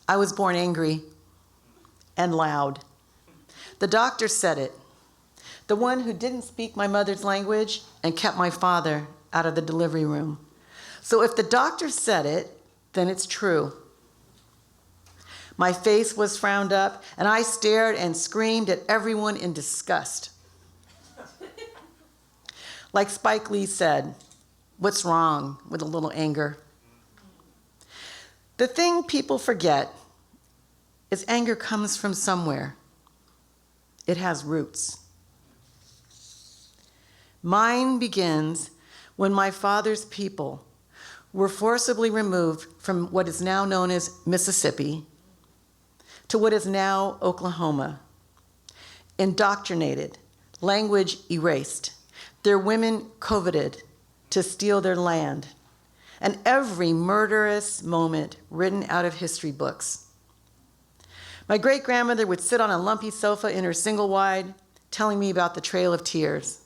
I was born angry and loud. The doctor said it. The one who didn't speak my mother's language and kept my father out of the delivery room. So if the doctor said it, then it's true. My face was frowned up, and I stared and screamed at everyone in disgust. Like Spike Lee said, what's wrong with a little anger? The thing people forget is anger comes from somewhere. It has roots. Mine begins when my father's people were forcibly removed from what is now known as Mississippi to what is now Oklahoma, indoctrinated, language erased, their women coveted to steal their land, and every murderous moment written out of history books. My great-grandmother would sit on a lumpy sofa in her single wide, telling me about the Trail of Tears.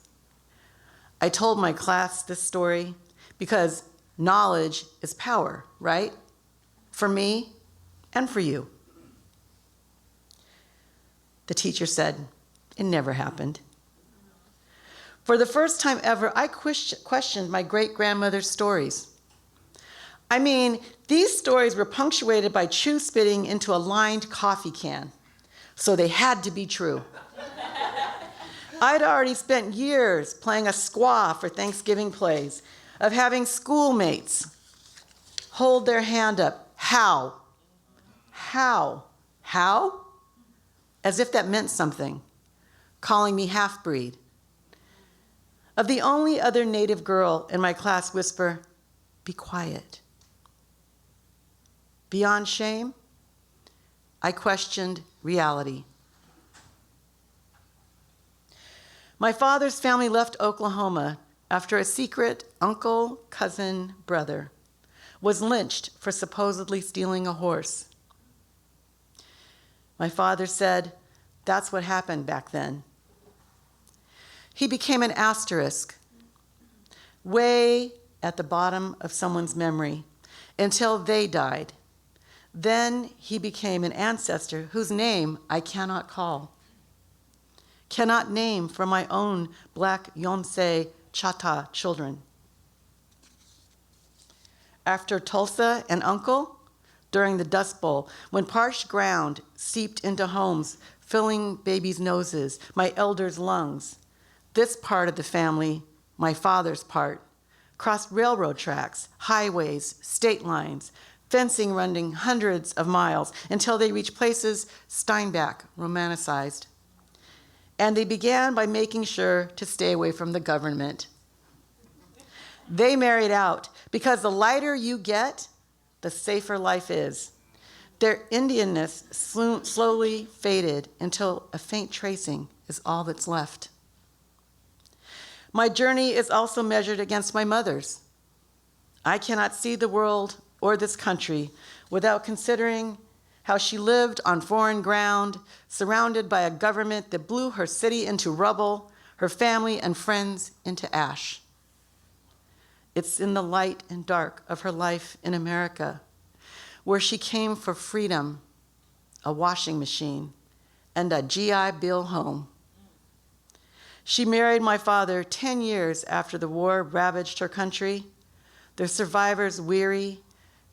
I told my class this story because knowledge is power, right? For me and for you. The teacher said, it never happened. For the first time ever, I questioned my great-grandmother's stories. I mean, these stories were punctuated by chew spitting into a lined coffee can, so they had to be true. I'd already spent years playing a squaw for Thanksgiving plays, of having schoolmates hold their hand up. How? How? How? As if that meant something, calling me half-breed. Of the only other native girl in my class whisper, be quiet. Beyond shame, I questioned reality. My father's family left Oklahoma after a secret uncle, cousin, brother was lynched for supposedly stealing a horse. My father said, that's what happened back then. He became an asterisk, way at the bottom of someone's memory, until they died. Then he became an ancestor whose name I cannot call, cannot name for my own Black Yonsei Chata children. After Tulsa and Uncle, during the Dust Bowl, when parched ground seeped into homes, filling babies' noses, my elders' lungs, this part of the family, my father's part, crossed railroad tracks, highways, state lines, fencing running hundreds of miles until they reached places Steinbeck romanticized. And they began by making sure to stay away from the government. They married out because the lighter you get, the safer life is. Their Indianness slowly faded until a faint tracing is all that's left. My journey is also measured against my mother's. I cannot see the world or this country without considering how she lived on foreign ground, surrounded by a government that blew her city into rubble, her family and friends into ash. It's in the light and dark of her life in America, where she came for freedom, a washing machine, and a GI Bill home. She married my father 10 years after the war ravaged her country, the survivors weary,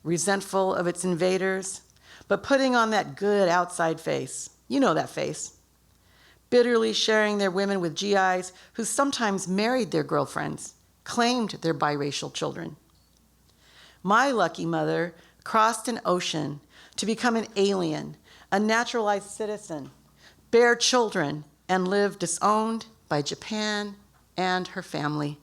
resentful of its invaders, but putting on that good outside face. You know that face. Bitterly sharing their women with GIs who sometimes married their girlfriends, claimed their biracial children. My lucky mother crossed an ocean to become an alien, a naturalized citizen, bear children, and live disowned by Japan and her family.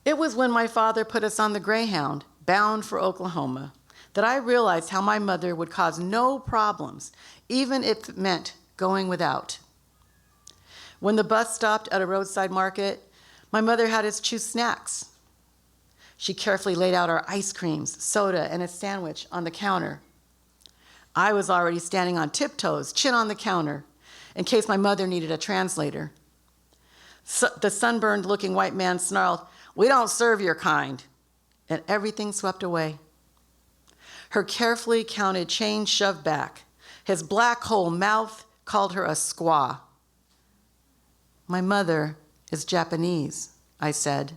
It was when my father put us on the Greyhound, bound for Oklahoma, that I realized how my mother would cause no problems, even if it meant going without. When the bus stopped at a roadside market, my mother had us choose snacks. She carefully laid out our ice creams, soda, and a sandwich on the counter. I was already standing on tiptoes, chin on the counter, in case my mother needed a translator. So the sunburned-looking white man snarled, "We don't serve your kind," and everything swept away. her carefully counted change shoved back. His black hole mouth called her a squaw. My mother is Japanese, I said.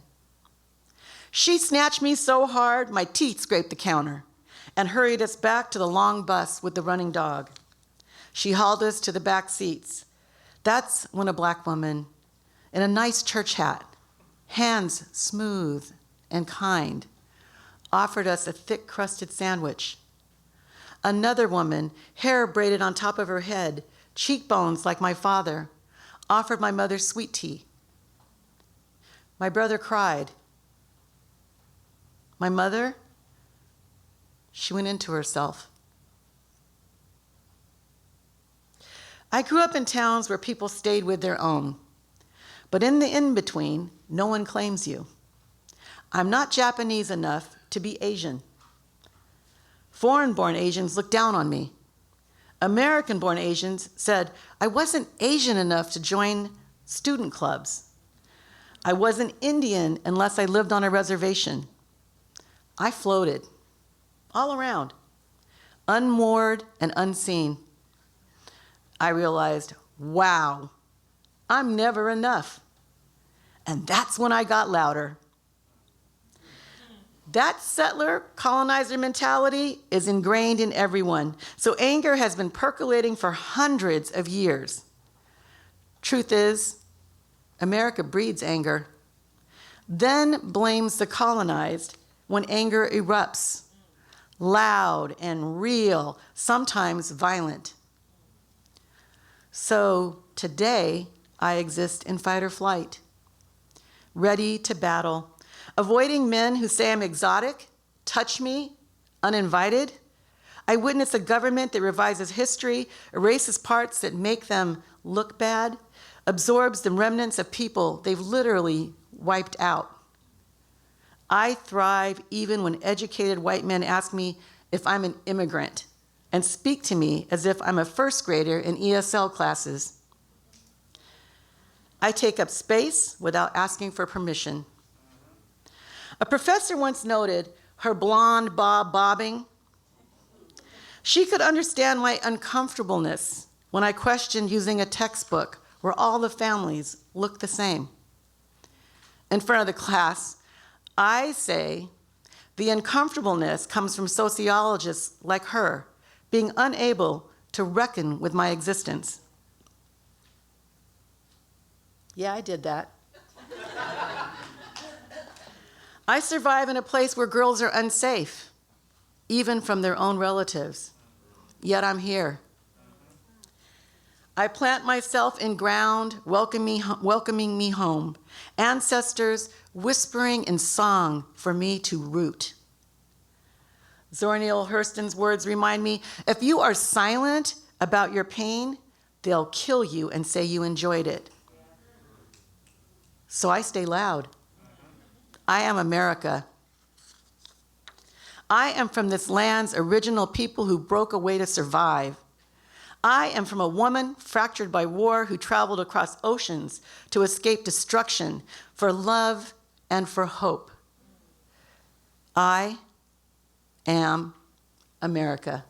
She snatched me so hard my teeth scraped the counter and hurried us back to the long bus with the running dog. She hauled us to the back seats. That's when a black woman in a nice church hat, hands smooth and kind, offered us a thick-crusted sandwich. Another woman, hair braided on top of her head, cheekbones like my father, offered my mother sweet tea. My brother cried. My mother, she went into herself. I grew up in towns where people stayed with their own, but in the in-between, no one claims you. I'm not Japanese enough to be Asian. Foreign-born Asians looked down on me. American-born Asians said I wasn't Asian enough to join student clubs. I wasn't Indian unless I lived on a reservation. I floated all around, unmoored and unseen. I realized, wow, I'm never enough. And that's when I got louder. That settler colonizer mentality is ingrained in everyone, so anger has been percolating for hundreds of years. Truth is, America breeds anger, then blames the colonized when anger erupts, loud and real, sometimes violent. So today, I exist in fight or flight, ready to battle, avoiding men who say I'm exotic, touch me, uninvited. I witness a government that revises history, erases parts that make them look bad, absorbs the remnants of people they've literally wiped out. I thrive even when educated white men ask me if I'm an immigrant and speak to me as if I'm a first grader in ESL classes. I take up space without asking for permission. A professor once noted her blonde bob bobbing. She could understand my uncomfortableness when I questioned using a textbook where all the families look the same. In front of the class, I say the uncomfortableness comes from sociologists like her being unable to reckon with my existence. Yeah, I did that. I survive in a place where girls are unsafe, even from their own relatives. Yet I'm here. I plant myself in ground, welcoming me home. Ancestors whispering in song for me to root. Zora Neale Hurston's words remind me, if you are silent about your pain, they'll kill you and say you enjoyed it. So I stay loud. I am America. I am from this land's original people who broke away to survive. I am from a woman fractured by war who traveled across oceans to escape destruction for love and for hope. I am America.